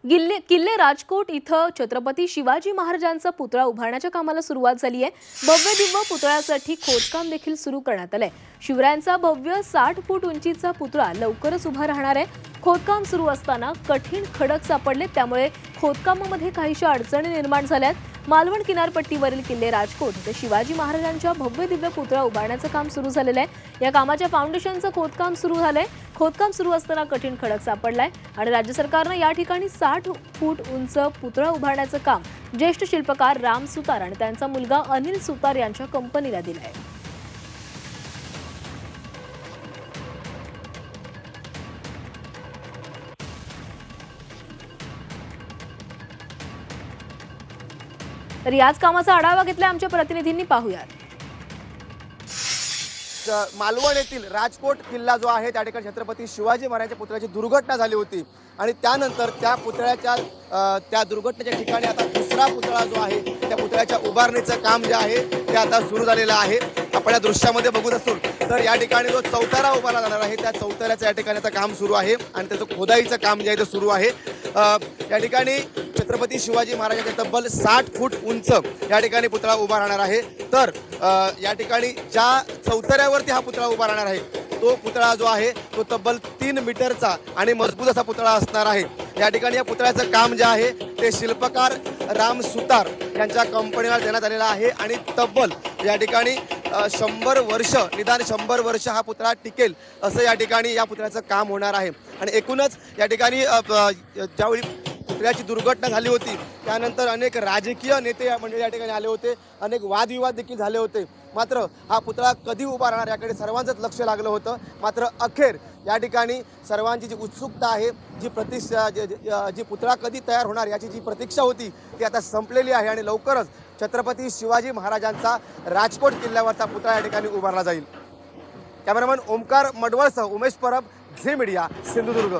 किल्ले राजकोट इथं छत्रपती शिवाजी महाराजांचा पुतळा उभारण्याच्या कामाला सुरुवात झाली आहे। भव्य दिव्य पुतळ्यासाठी खोदकाम देखील सुरू करण्यात आलंय। शिवरायांचा भव्य 60 फूट उंचीचा पुतळा लवकरच उभा राहणार आहे। खोदकाम सुरू असताना कठीण खडक सापडले, त्यामुळे खोदकामामध्ये काहीशा अडचणी निर्माण झाल्यात। मालवण किनारपट्टीवरील किल्ले राजकोट इथे शिवाजी महाराजांच्या भव्य दिव्य पुतळा उभारण्याचं काम सुरू झालेलं आहे। या कामाच्या फाउंडेशनचं खोदकाम सुरू झालंय। खोदकाम सुरू असताना कठीण खडक सापडलाय आणि राज्य सरकारनं या ठिकाणी 60 फूट उंच पुतळा उभारण्याचं काम ज्येष्ठ शिल्पकार राम सुतार आणि त्यांचा मुलगा अनिल सुतार यांच्या कंपनीला दिलंय। तर याच कामाचा आढावा घेतलाय आमच्या प्रतिनिधींनी, पाहूयात। मालवण येथील राजकोट किल्ला जो आहे त्या ठिकाणी छत्रपती शिवाजी महाराजांच्या पुतळ्याची दुर्घटना झाली होती आणि त्यानंतर त्या पुतळ्याच्या त्या दुर्घटनेच्या ठिकाणी आता दुसरा पुतळा जो आहे त्या पुतळ्याच्या उभारणीचं काम जे आहे ते आता सुरू झालेलं आहे। आपण या दृश्यामध्ये बघत असू तर या ठिकाणी जो चौतारा उभारला जाणार आहे त्या चौताऱ्याचं या ठिकाणी आता काम सुरू आहे आणि त्याचं खोदाईचं काम जे आहे ते सुरू आहे। या ठिकाणी छत्रपती शिवाजी महाराजांचे तब्बल 60 फूट उंच या ठिकाणी पुतळा उभा राहणार आहे। तर या ठिकाणी ज्या चौतऱ्यावरती हा पुतळा उभा राहणार आहे तो पुतळा जो आहे तो तब्बल 3 मीटरचा आणि मजबूत असा पुतळा असणार आहे। या ठिकाणी या पुतळ्याचं काम जे आहे ते शिल्पकार राम सुतार यांच्या कंपनीला देण्यात आलेलं आहे आणि तब्बल या ठिकाणी 100 वर्ष निदान 100 वर्ष हा पुतळा टिकेल असं या ठिकाणी या पुतळ्याचं काम होणार आहे। आणि एकूणच या ठिकाणी ज्यावेळी पुतळ्याची दुर्घटना झाली होती त्यानंतर अनेक राजकीय नेते मंडळी या ठिकाणी आले होते, अनेक वादविवाद देखील झाले होते। मात्र हा पुतळा कधी उभा राहणार याकडे सर्वांचंच लक्ष लागलं होतं। मात्र अखेर या ठिकाणी सर्वांची जी उत्सुकता आहे, जी प्रतीक्षा जी पुतळा कधी तयार होणार याची जी प्रतीक्षा होती ती आता संपलेली आहे आणि लवकरच छत्रपती शिवाजी महाराजांचा राजकोट किल्ल्यावरचा पुतळा या ठिकाणी उभारला जाईल। कॅमेरामन ओमकार मडवळसह उमेश परब, झी मीडिया, सिंधुदुर्ग।